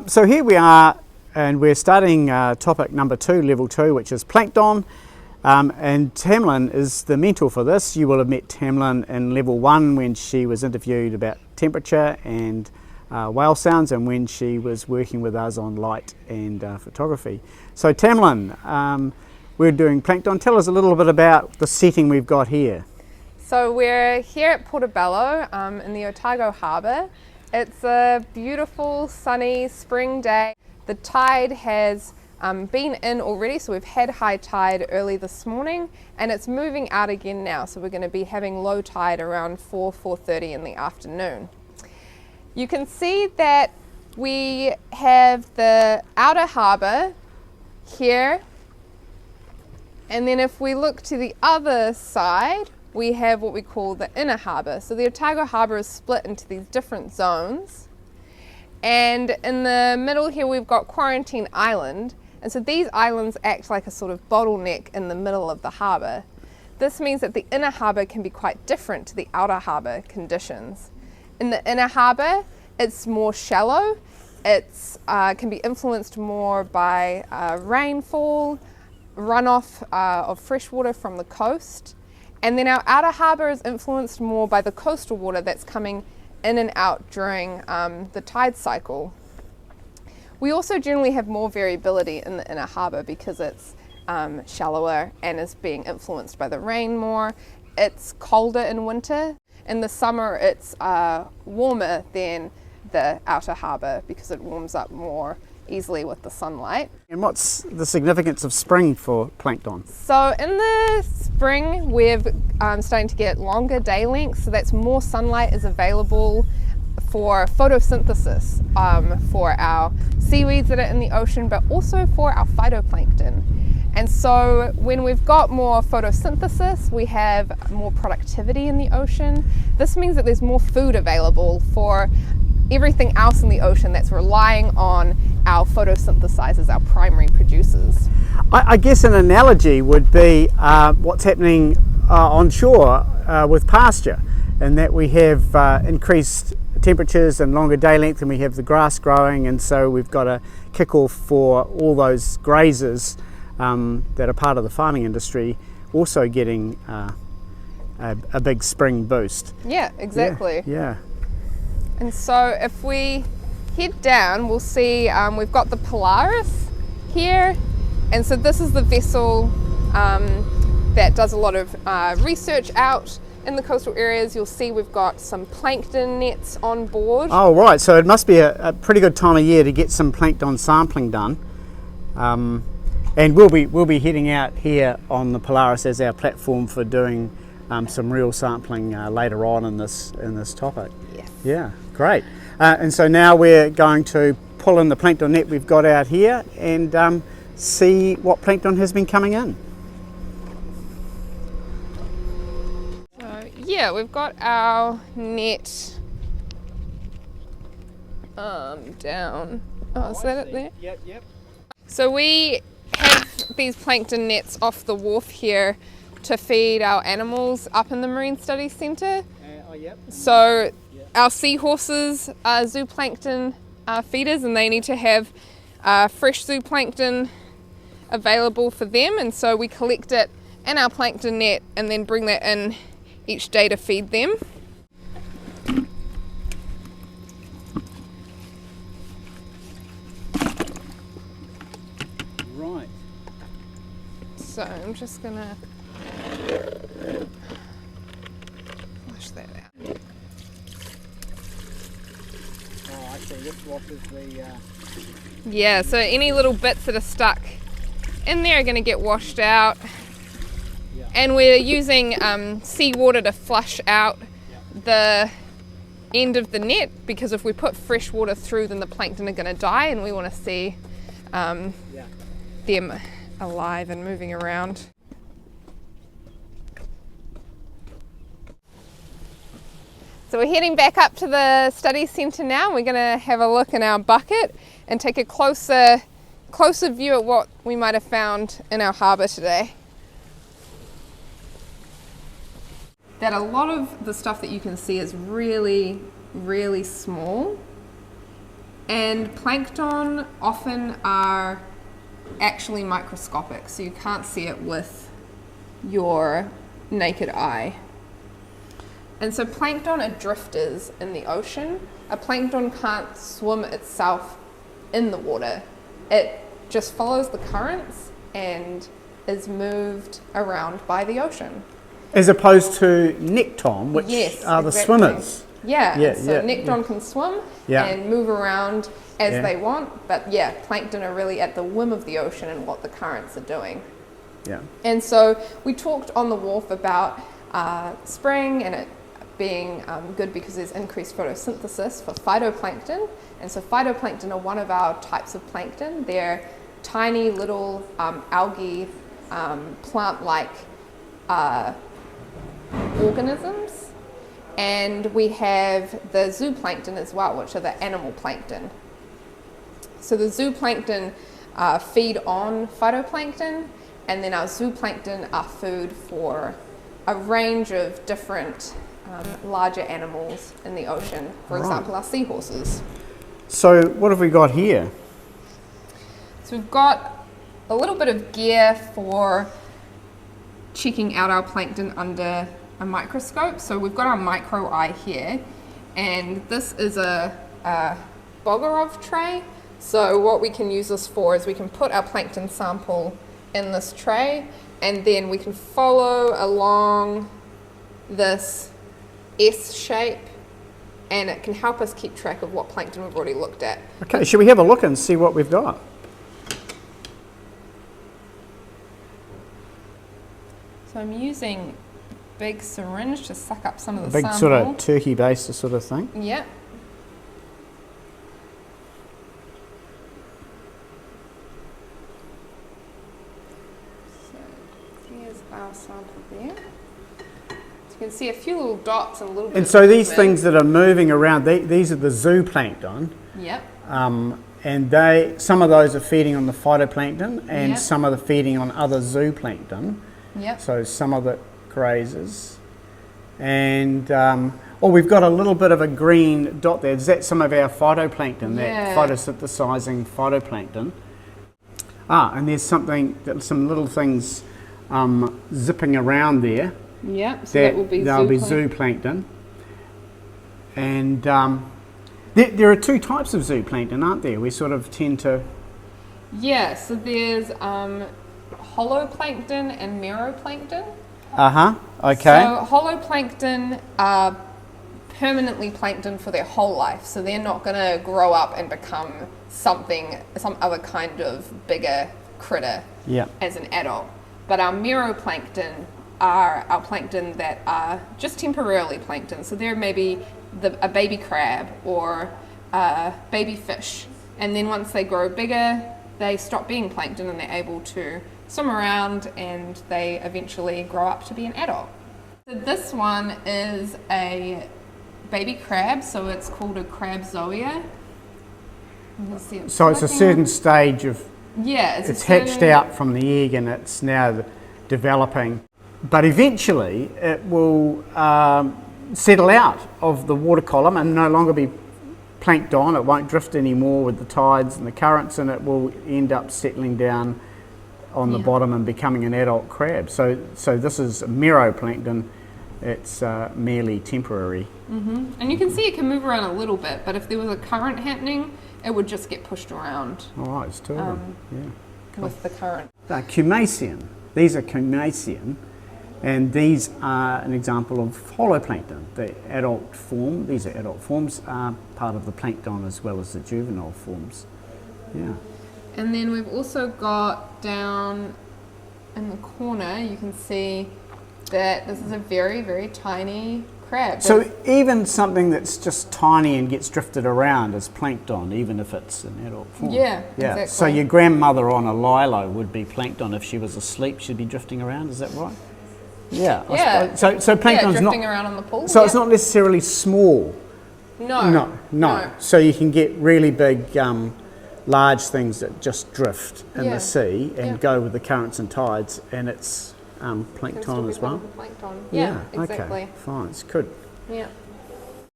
So here we are, and we're starting topic number 2, level 2, which is plankton. And Tamlin is the mentor for this. You will have met Tamlin in level 1 when she was interviewed about temperature and whale sounds, and when she was working with us on light and photography. So Tamlin, we're doing plankton. Tell us a little bit about the setting we've got here. So we're here at Portobello in the Otago Harbour. It's a beautiful sunny spring day. The tide has been in already, so we've had high tide early this morning and it's moving out again now, so we're going to be having low tide around 4:30 in the afternoon. You can see that we have the outer harbour here, and then if we look to the other side we have what we call the inner harbour. So the Otago Harbour is split into these different zones, and in the middle here we've got Quarantine Island, and so these islands act like a sort of bottleneck in the middle of the harbour. This means that the inner harbour can be quite different to the outer harbour conditions. In the inner harbour it's more shallow, it's can be influenced more by rainfall, runoff of fresh water from the coast. And then our outer harbour is influenced more by the coastal water that's coming in and out during the tide cycle. We also generally have more variability in the inner harbour because it's shallower and is being influenced by the rain more. It's colder in winter. In the summer it's warmer than the outer harbour because it warms up more easily with the sunlight. And what's the significance of spring for plankton? So in the spring we're starting to get longer day lengths, so that's more sunlight is available for photosynthesis for our seaweeds that are in the ocean, but also for our phytoplankton. And so when we've got more photosynthesis, we have more productivity in the ocean. This means that there's more food available for everything else in the ocean that's relying on our photosynthesizers, our primary producers. I guess an analogy would be what's happening on shore with pasture, and that we have increased temperatures and longer day length, and we have the grass growing, and so we've got a kick-off for all those grazers that are part of the farming industry also getting a big spring boost. Yeah, exactly. Yeah. And so if we head down, we'll see we've got the Polaris here, and so this is the vessel that does a lot of research out in the coastal areas. You'll see we've got some plankton nets on board. Oh right, so it must be a pretty good time of year to get some plankton sampling done. And we'll be heading out here on the Polaris as our platform for doing some real sampling later on in this topic. Yes. Yeah, great. And so now we're going to pull in the plankton net we've got out here and see what plankton has been coming in. So yeah, we've got our net down. Oh, is that it there? Yep. So we have these plankton nets off the wharf here to feed our animals up in the Marine Studies Centre. So our seahorses are zooplankton feeders, and they need to have fresh zooplankton available for them, and so we collect it in our plankton net and then bring that in each day to feed them. Right. So I'm just gonna flush that out. Oh, I see. This washes the... Yeah, so any little bits that are stuck in there are going to get washed out. Yeah. And we're using seawater to flush out the end of the net, because if we put fresh water through, then the plankton are going to die, and we want to see them alive and moving around. So we're heading back up to the study centre now. We're going to have a look in our bucket and take a closer view at what we might have found in our harbour today. That a lot of the stuff that you can see is really, really small. And plankton often are actually microscopic, so you can't see it with your naked eye. And so plankton are drifters in the ocean. A plankton can't swim itself in the water. It just follows the currents and is moved around by the ocean. As opposed to nekton, which are the swimmers. Yeah, so nekton can swim and move around as they want, but plankton are really at the whim of the ocean and what the currents are doing. Yeah. And so we talked on the wharf about spring and it being good because there's increased photosynthesis for phytoplankton. And so phytoplankton are one of our types of plankton. They're tiny little algae, plant-like organisms. And we have the zooplankton as well, which are the animal plankton. So the zooplankton feed on phytoplankton, and then our zooplankton are food for a range of different larger animals in the ocean. For example, our seahorses. So what have we got here? So we've got a little bit of gear for checking out our plankton under a microscope. So we've got our micro eye here, and this is a Bogarov tray. So what we can use this for is we can put our plankton sample in this tray, and then we can follow along this S shape, and it can help us keep track of what plankton we've already looked at. Okay, should we have a look and see what we've got? So I'm using a big syringe to suck up some of the big sample. sort of turkey baster sort of thing. Yep. So here's our sample there. You can see a few little dots and a little bit. And so these things that are moving around, these are the zooplankton. Yep. And some of those are feeding on the phytoplankton, and some of the feeding on other zooplankton. Yep. So some of it grazes. And we've got a little bit of a green dot there. Is that some of our phytoplankton, that photosynthesizing phytoplankton? And there's some little things zipping around there. Yep, so that will be zooplankton. And there are two types of zooplankton, aren't there? We sort of tend to... Yeah, so there's holoplankton and meroplankton. Okay. So holoplankton are permanently plankton for their whole life, so they're not going to grow up and become some other kind of bigger critter as an adult. But our meroplankton are our plankton that are just temporarily plankton. So they're maybe a baby crab or a baby fish. And then once they grow bigger, they stop being plankton and they're able to swim around and they eventually grow up to be an adult. So this one is a baby crab, so it's called a crabzoia. So it's a certain stage of... Yeah. It's hatched out from the egg and it's now developing. But eventually it will settle out of the water column and no longer be plankton. It won't drift anymore with the tides and the currents, and it will end up settling down on the bottom and becoming an adult crab. So this is meroplankton. It's merely temporary. Mm-hmm. And you can see it can move around a little bit, but if there was a current happening, it would just get pushed around. All right, it's two of them. With the current. Cumacean. These are Cumacean. And these are an example of holoplankton. The adult form, these are adult forms, are part of the plankton as well as the juvenile forms. Yeah. And then we've also got down in the corner, you can see that this is a very, very tiny crab. So even something that's just tiny and gets drifted around is plankton, even if it's an adult form. Yeah, exactly. So your grandmother on a lilo would be plankton. If she was asleep, she'd be drifting around, is that right? Yeah. So plankton's drifting around on the pool. So it's not necessarily small. No. So you can get really big, large things that just drift in the sea and go with the currents and tides, and it's plankton as well. Plankton. Yeah, exactly. Okay, fine, it's good. Yeah.